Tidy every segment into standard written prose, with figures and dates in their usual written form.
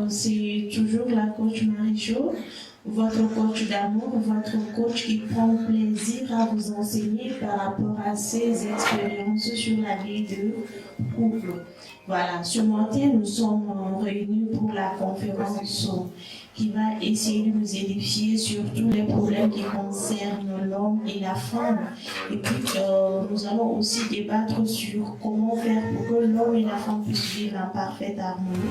c'est toujours la coach Marie-Jo, votre coach d'amour, votre coach qui prend plaisir à vous enseigner par rapport à ses expériences sur la vie de couple. Voilà, ce matin, nous sommes réunis pour la conférence qui va essayer de nous édifier sur tous les problèmes qui concernent l'homme et la femme. Et puis, nous allons aussi débattre sur comment faire pour que l'homme et la femme puissent vivre en parfaite harmonie.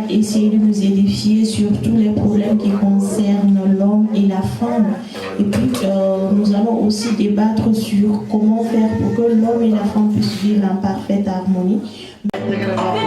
Essayer de nous édifier sur tous les problèmes qui concernent l'homme et la femme. Et puis, nous allons aussi débattre sur comment faire pour que l'homme et la femme puissent vivre en parfaite harmonie. Je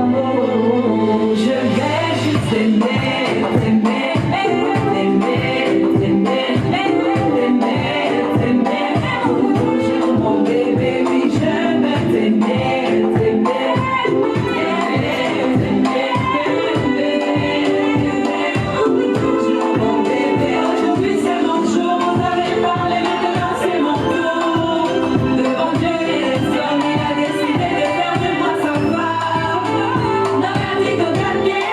amour, je vais juste t'aimer, t'aimer, t'aimer, t'aimer, t'aimer, t'aimer, pour toujours mon bébé, oui, je veux t'aimer, t'aimer, t'aimer, pour toujours mon bébé. Aujourd'hui c'est mon jour, vous avez parlé, maintenant c'est mon tour. Devant Dieu et les hommes, il a décidé de faire de moi sa femme. N'a rien dit qu'au dernier,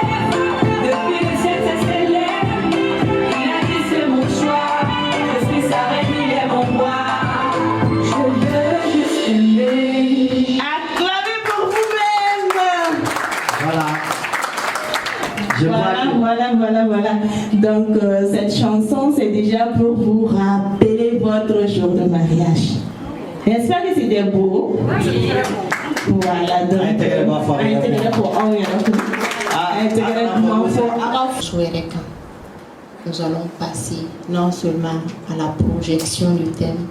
depuis le ciel s'est scellé. Il a dit c'est mon choix, je suis sa reine, il est mon roi. Je veux juste aimer. Acclamez pour vous-même. Voilà. Donc, cette chanson, c'est déjà pour vous rappeler votre jour de mariage. J'espère que c'était beau. Voilà, donc. Nous allons passer non seulement à la projection du thème,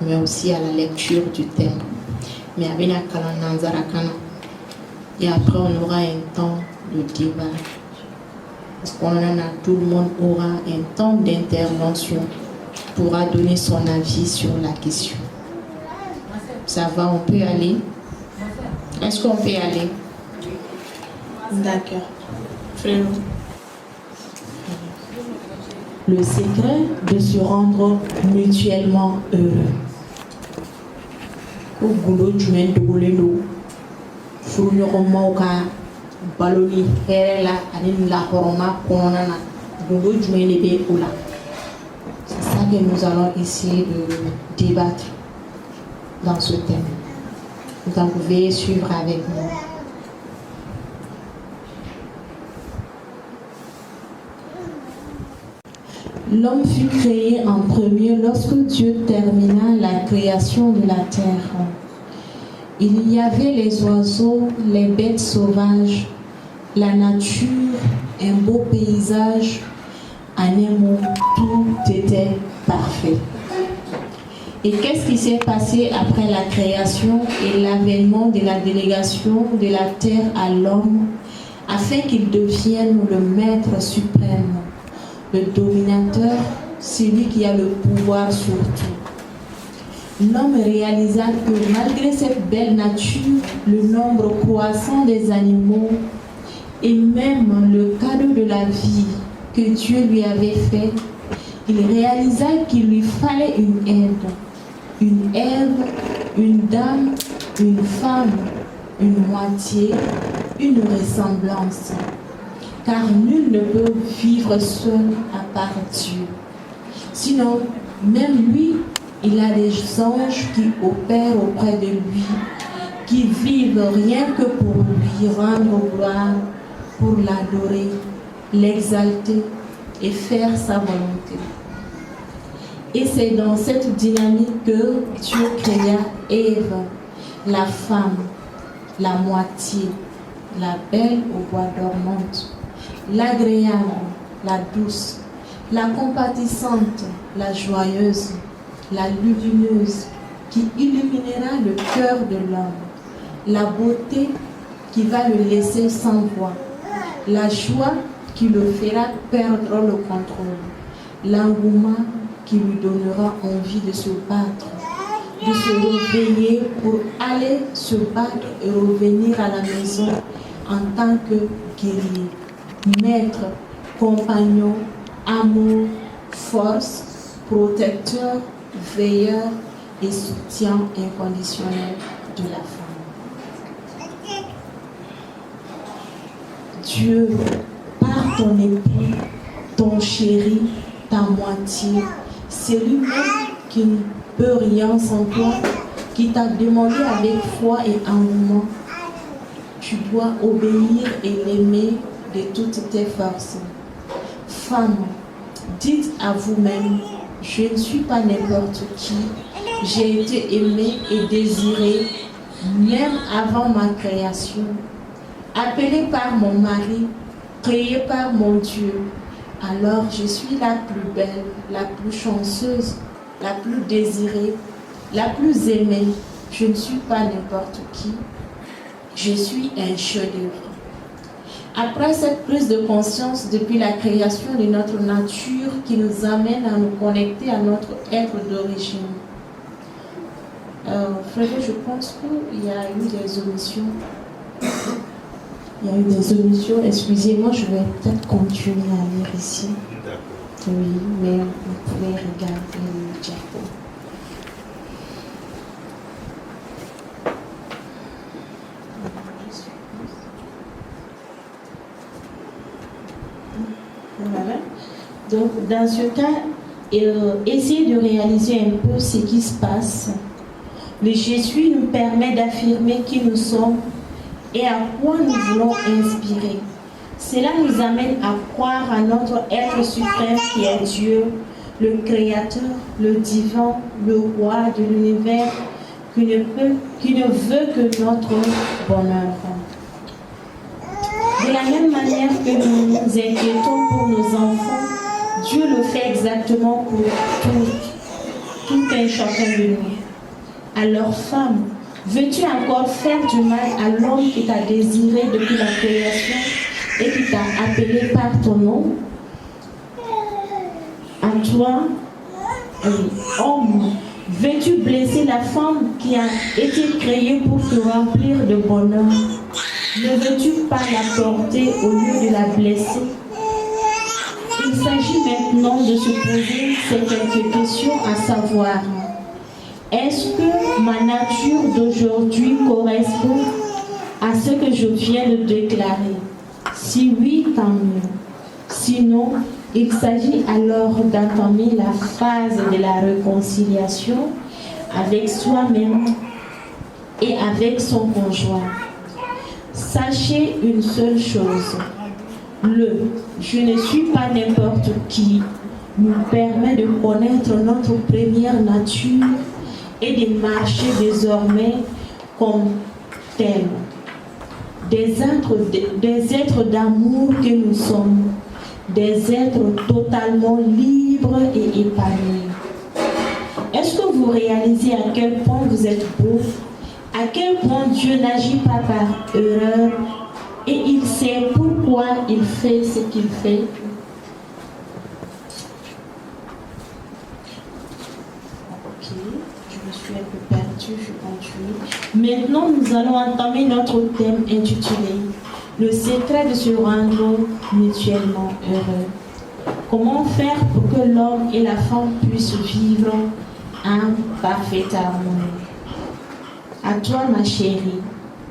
mais aussi à la lecture du thème. Mais avec la Kalananzarakana. Et après, on aura un temps de débat. Parce qu'on en a, tout le monde aura un temps d'intervention, pourra donner son avis sur la question. Ça va, on peut aller? Est-ce qu'on peut aller? D'accord. Frérot. Le secret de se rendre mutuellement heureux. Au boulot, tu mets de boulot. Fournièrement, baloni, herela, anin la horoma, konana, boulot, tu mets les bébés. C'est ça que nous allons essayer de débattre dans ce thème. Donc, veuillez suivre avec nous. L'homme fut créé en premier lorsque Dieu termina la création de la terre. Il y avait les oiseaux, les bêtes sauvages, la nature, un beau paysage. En un mot, tout était parfait. Et qu'est-ce qui s'est passé après la création et l'avènement de la délégation de la terre à l'homme afin qu'il devienne le maître suprême, le dominateur, celui qui a le pouvoir sur tout? L'homme réalisa que malgré cette belle nature, le nombre croissant des animaux et même le cadeau de la vie que Dieu lui avait fait, il réalisa qu'il lui fallait une aide. Une Ève, une dame, une femme, une moitié, une ressemblance. Car nul ne peut vivre seul à part Dieu. Sinon, même lui, il a des anges qui opèrent auprès de lui, qui vivent rien que pour lui rendre gloire, pour l'adorer, l'exalter et faire sa volonté. Et c'est dans cette dynamique que Dieu créa Ève, la femme, la moitié, la belle au bois dormante, l'agréable, la douce, la compatissante, la joyeuse, la lumineuse, qui illuminera le cœur de l'homme, la beauté qui va le laisser sans voix, la joie qui le fera perdre le contrôle, l'engouement qui lui donnera envie de se battre, de se réveiller pour aller se battre et revenir à la maison en tant que guerrier, maître, compagnon, amour, force, protecteur, veilleur et soutien inconditionnel de la femme. Dieu, par ton époux, ton chéri, ta moitié, c'est lui-même qui ne peut rien sans toi, qui t'a demandé avec foi et engouement. Tu dois obéir et l'aimer de toutes tes forces. Femme, dites à vous-même, je ne suis pas n'importe qui, j'ai été aimée et désirée même avant ma création, appelée par mon mari, créée par mon Dieu. Alors je suis la plus belle, la plus chanceuse, la plus désirée, la plus aimée. Je ne suis pas n'importe qui, je suis un chef-d'œuvre. Après cette prise de conscience depuis la création de notre nature qui nous amène à nous connecter à notre être d'origine, Frédéric, je pense qu'il y a eu des omissions. Il y a eu des omissions. Excusez-moi, je vais peut-être continuer à lire ici. D'accord. Oui, mais vous pouvez regarder le diapo. Voilà. Donc, dans ce cas, essayez de réaliser un peu ce qui se passe. Le Je suis nous permet d'affirmer qui nous sommes et à quoi nous voulons inspirer. Cela nous amène à croire à notre être suprême qui est Dieu, le Créateur, le Divin, le Roi de l'univers, qui ne veut que notre bonheur. De la même manière que nous nous inquiétons pour nos enfants, Dieu le fait exactement pour tout un chacun de nous. Alors femme, veux-tu encore faire du mal à l'homme qui t'a désiré depuis la création et qui t'a appelé par ton nom? À toi, homme, veux-tu blesser la femme qui a été créée pour te remplir de bonheur? Ne veux-tu pas la porter au lieu de la blesser? Il s'agit maintenant de se poser ces quelques questions, à savoir: est-ce que ma nature d'aujourd'hui correspond à ce que je viens de déclarer? Si oui, tant mieux. Sinon, il s'agit alors d'entamer la phase de la réconciliation avec soi-même et avec son conjoint. Sachez une seule chose, le « je ne suis pas n'importe qui » nous permet de connaître notre première nature et de marcher désormais comme tel. Des êtres d'amour que nous sommes, des êtres totalement libres et épanouis. Est-ce que vous réalisez à quel point vous êtes beau, à quel point Dieu n'agit pas par erreur et il sait pourquoi il fait ce qu'il fait? Ok, je me suis un peu perdue, je continue. Maintenant, nous allons entamer notre thème intitulé « Le secret de se rendre mutuellement heureux ». Comment faire pour que l'homme et la femme puissent vivre en parfaite harmonie? À toi, ma chérie,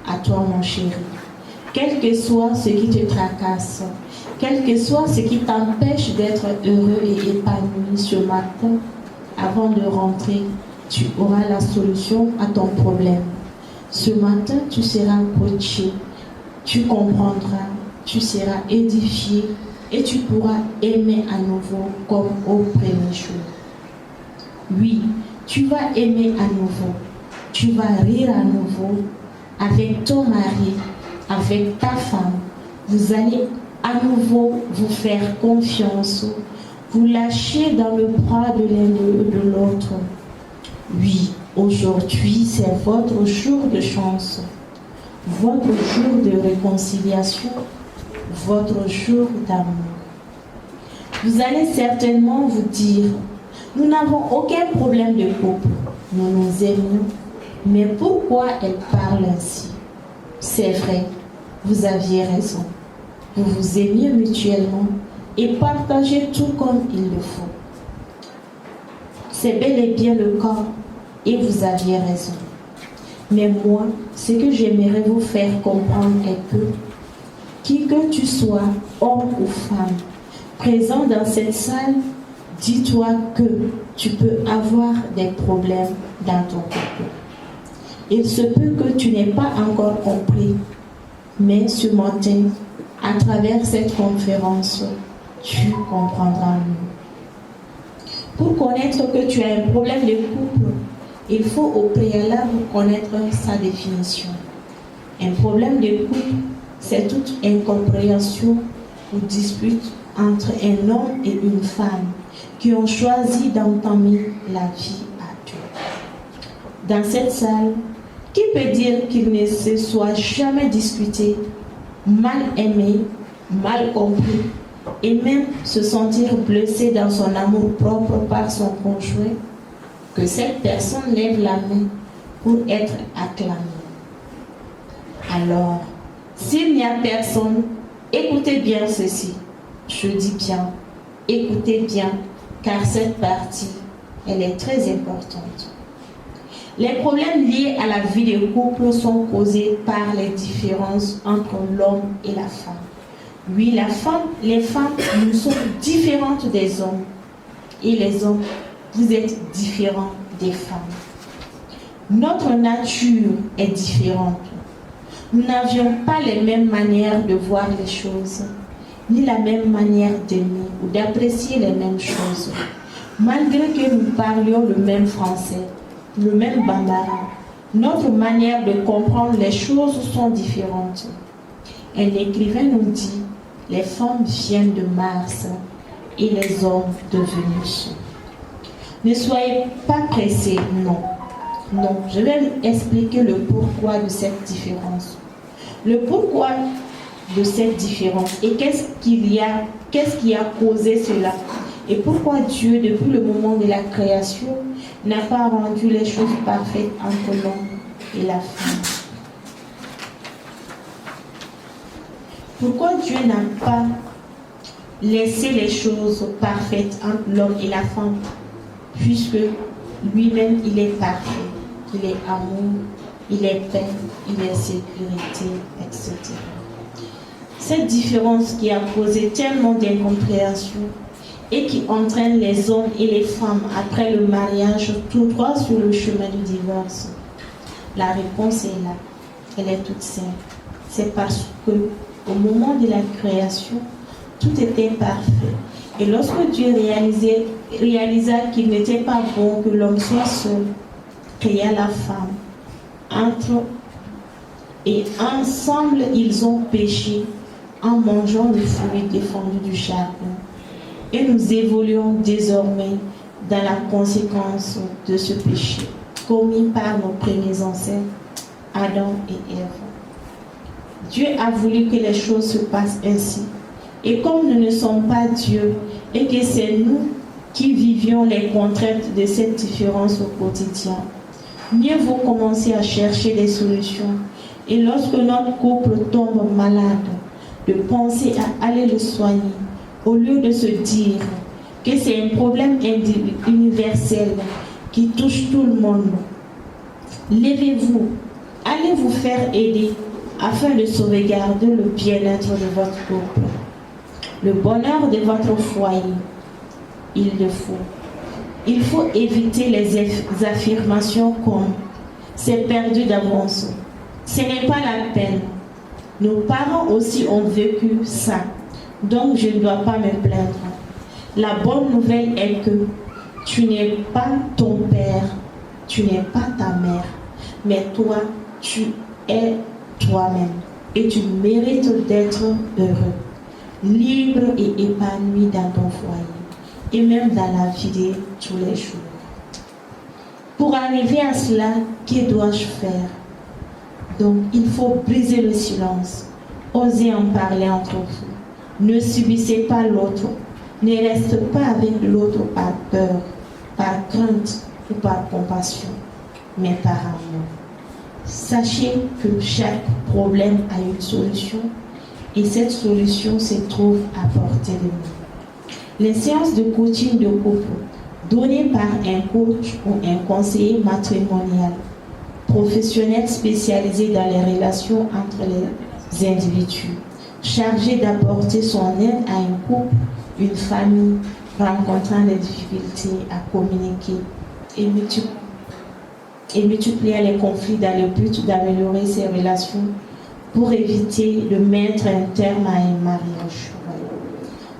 à toi, mon chéri, quel que soit ce qui te tracasse, quel que soit ce qui t'empêche d'être heureux et épanoui ce matin, avant de rentrer, tu auras la solution à ton problème. Ce matin, tu seras coaché, tu comprendras, tu seras édifié et tu pourras aimer à nouveau comme au premier jour. Oui, tu vas aimer à nouveau. Tu vas rire à nouveau avec ton mari, avec ta femme. Vous allez à nouveau vous faire confiance, vous lâcher dans le bras de l'un et de l'autre. Oui, aujourd'hui, c'est votre jour de chance, votre jour de réconciliation, votre jour d'amour. Vous allez certainement vous dire, nous n'avons aucun problème de couple, nous nous aimons. Mais pourquoi elle parle ainsi? C'est vrai, vous aviez raison. Vous vous aimiez mutuellement et partagez tout comme il le faut. C'est bel et bien le cas et vous aviez raison. Mais moi, ce que j'aimerais vous faire comprendre est que, qui que tu sois, homme ou femme, présent dans cette salle, dis-toi que tu peux avoir des problèmes dans ton couple. Il se peut que tu n'aies pas encore compris, mais ce matin, à travers cette conférence, tu comprendras mieux. Pour connaître que tu as un problème de couple, il faut au préalable connaître sa définition. Un problème de couple, c'est toute incompréhension ou dispute entre un homme et une femme qui ont choisi d'entamer la vie à deux. Dans cette salle, qui peut dire qu'il ne se soit jamais discuté mal aimé, mal compris et même se sentir blessé dans son amour propre par son conjoint, que cette personne lève la main pour être acclamée. Alors, s'il n'y a personne, écoutez bien ceci. Je dis bien, écoutez bien, car cette partie, elle est très importante. Les problèmes liés à la vie de couple sont causés par les différences entre l'homme et la femme. Oui, les femmes, nous sommes différentes des hommes. Et les hommes, vous êtes différents des femmes. Notre nature est différente. Nous n'avions pas les mêmes manières de voir les choses, ni la même manière d'aimer ou d'apprécier les mêmes choses. Malgré que nous parlions le même français, le même bambara, notre manière de comprendre les choses sont différentes. Un écrivain nous dit, les femmes viennent de Mars et les hommes de Vénus. Ne soyez pas pressés, non. Non, je vais expliquer le pourquoi de cette différence. Le pourquoi de cette différence et qu'est-ce qui a causé cela et pourquoi Dieu, depuis le moment de la création, n'a pas rendu les choses parfaites entre l'homme et la femme. Pourquoi Dieu n'a pas laissé les choses parfaites entre l'homme et la femme, puisque lui-même il est parfait, il est amour, il est paix, il est sécurité, etc. Cette différence qui a causé tellement d'incompréhension et qui entraîne les hommes et les femmes après le mariage tout droit sur le chemin du divorce. La réponse est là, elle est toute simple. C'est parce que au moment de la création, tout était parfait. Et lorsque Dieu réalisa qu'il n'était pas bon que l'homme soit seul, créa la femme. Et ensemble, ils ont péché en mangeant le fruit défendu du jardin. Et nous évoluons désormais dans la conséquence de ce péché, commis par nos premiers ancêtres, Adam et Ève. Dieu a voulu que les choses se passent ainsi. Et comme nous ne sommes pas Dieu et que c'est nous qui vivions les contraintes de cette différence au quotidien, mieux vaut commencer à chercher des solutions. Et lorsque notre couple tombe malade, de penser à aller le soigner, au lieu de se dire que c'est un problème universel qui touche tout le monde. Levez-vous, allez vous faire aider afin de sauvegarder le bien-être de votre couple, le bonheur de votre foyer. Il le faut. Il faut éviter les affirmations comme « c'est perdu d'avance ». Ce n'est pas la peine. Nos parents aussi ont vécu ça, donc je ne dois pas me plaindre. La bonne nouvelle est que tu n'es pas ton père, tu n'es pas ta mère, mais toi, tu es toi-même et tu mérites d'être heureux, libre et épanoui dans ton foyer et même dans la vie de tous les jours. Pour arriver à cela, que dois-je faire? Donc, il faut briser le silence, oser en parler entre vous. Ne subissez pas l'autre, ne restez pas avec l'autre par peur, par crainte ou par compassion, mais par amour. Sachez que chaque problème a une solution et cette solution se trouve à portée de nous. Les séances de coaching de couple données par un coach ou un conseiller matrimonial professionnel spécialisé dans les relations entre les individus, chargé d'apporter son aide à un couple, une famille rencontrant des difficultés à communiquer et multiplier les conflits dans le but d'améliorer ses relations pour éviter de mettre un terme à un mariage.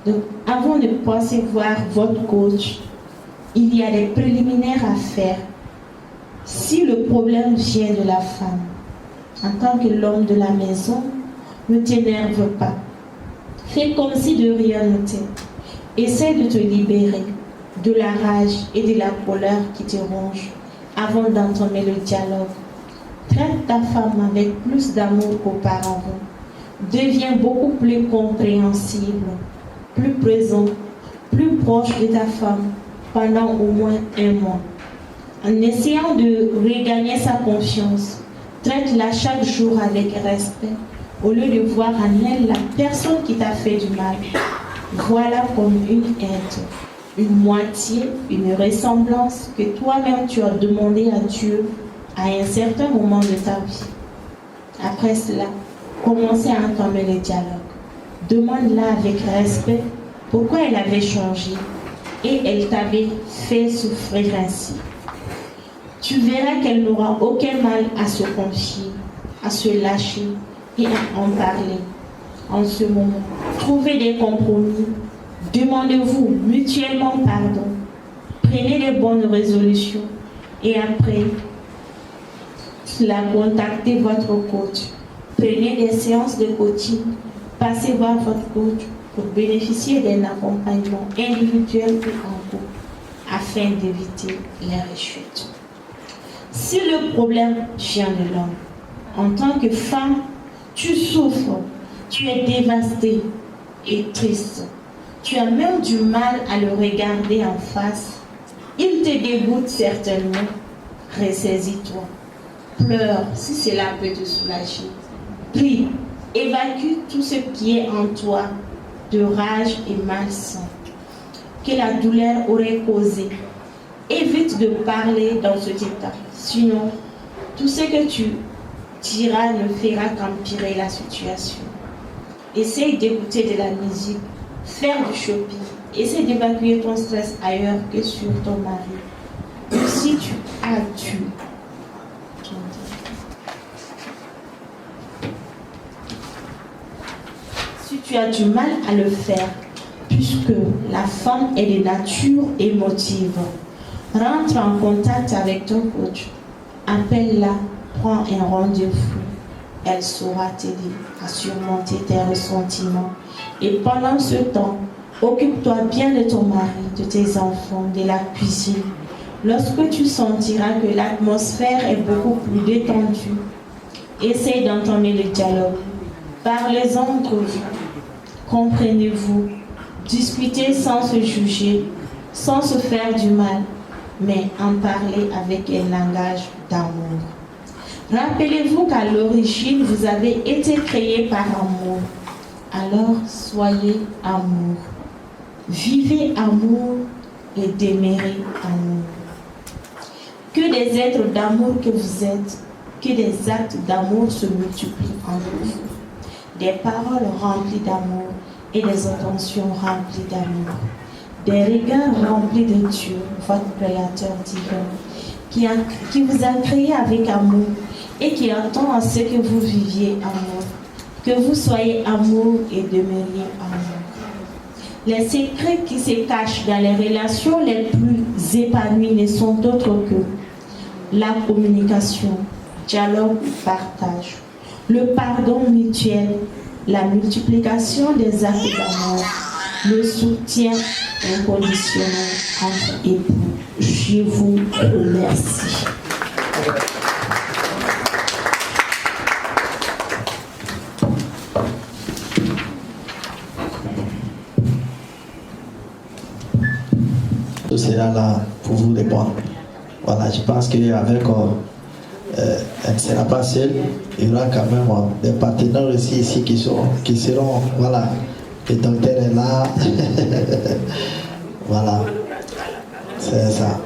Donc, avant de passer voir votre coach, il y a des préliminaires à faire. Si le problème vient de la femme, en tant que l'homme de la maison, ne t'énerve pas. Fais comme si de rien n'était. Essaie de te libérer de la rage et de la colère qui te ronge avant d'entamer le dialogue. Traite ta femme avec plus d'amour qu'auparavant. Deviens beaucoup plus compréhensible, plus présent, plus proche de ta femme pendant au moins un mois. En essayant de regagner sa confiance, traite-la chaque jour avec respect, au lieu de voir en elle la personne qui t'a fait du mal. Vois-la comme une aide, une moitié, une ressemblance que toi-même tu as demandé à Dieu à un certain moment de ta vie. Après cela, commencez à entamer le dialogue. Demande-la avec respect pourquoi elle avait changé et elle t'avait fait souffrir ainsi. Tu verras qu'elle n'aura aucun mal à se confier, à se lâcher et à en parler. En ce moment, trouvez des compromis, demandez-vous mutuellement pardon, prenez les bonnes résolutions et après, contactez votre coach. Prenez des séances de coaching, passez voir votre coach pour bénéficier d'un accompagnement individuel ou en groupe afin d'éviter les rechutes. Si le problème vient de l'homme, en tant que femme, tu souffres, tu es dévastée et triste. Tu as même du mal à le regarder en face. Il te dégoûte certainement. Ressaisis-toi. Pleure si cela peut te soulager. Prie, évacue tout ce qui est en toi de rage et malsain que la douleur aurait causé. Évite de parler dans cet état. Sinon, tout ce que tu diras ne fera qu'empirer la situation. Essaye d'écouter de la musique, faire du shopping. Essaye d'évacuer ton stress ailleurs que sur ton mari. Si tu as dû, si tu as du mal à le faire, puisque la femme est de nature émotive, rentre en contact avec ton coach. Appelle-la, prends un rendez-vous. Elle saura t'aider à surmonter tes ressentiments. Et pendant ce temps, occupe-toi bien de ton mari, de tes enfants, de la cuisine. Lorsque tu sentiras que l'atmosphère est beaucoup plus détendue, essaye d'entamer le dialogue. Parlez-en entre vous. Comprenez-vous. Discutez sans se juger, sans se faire du mal, mais en parler avec un langage d'amour. Rappelez-vous qu'à l'origine, vous avez été créés par amour. Alors, soyez amour. Vivez amour et demeurez amour. Que des êtres d'amour que vous êtes, que des actes d'amour se multiplient entre vous. Des paroles remplies d'amour et des intentions remplies d'amour. Des regards remplis de Dieu, votre Créateur divin, qui vous a créé avec amour et qui attend à ce que vous viviez amour. Que vous soyez amour et demeuriez amour. Les secrets qui se cachent dans les relations les plus épanouies ne sont autres que la communication, dialogue, partage, le pardon mutuel, la multiplication des actes d'amour, le soutien inconditionnel entre époux. Je vous remercie. Tout sera là pour vous répondre. Voilà, je pense qu'avec elle ne sera pas seule, il y aura quand même des partenaires aussi ici qui seront, voilà, le docteur est là, voilà, c'est ça.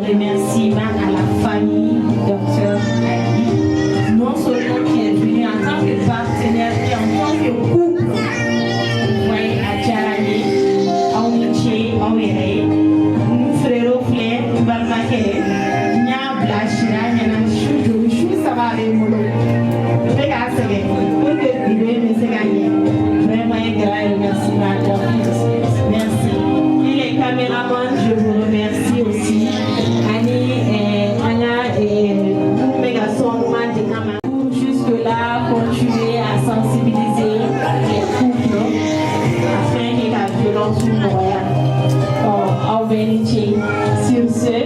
remerciements à la famille du docteur Ali, non seulement qui est venu en tant que partenaire et en tant que couple. Vous voyez, à Djarani, à Omiché, à Ouéré, nous frères, frères, Balmaké, Nya Blachira, Nya Chou, Chou, ça va aller, Molo. Regarde, c'est pour que tu veux me gagner. Vraiment un grand remerciement. Merci. Et les caméramans, je vous remercie aussi. Anna et Mégason, pour jusque-là continuer à sensibiliser les couples afin que la violence soit royale. Sur ce,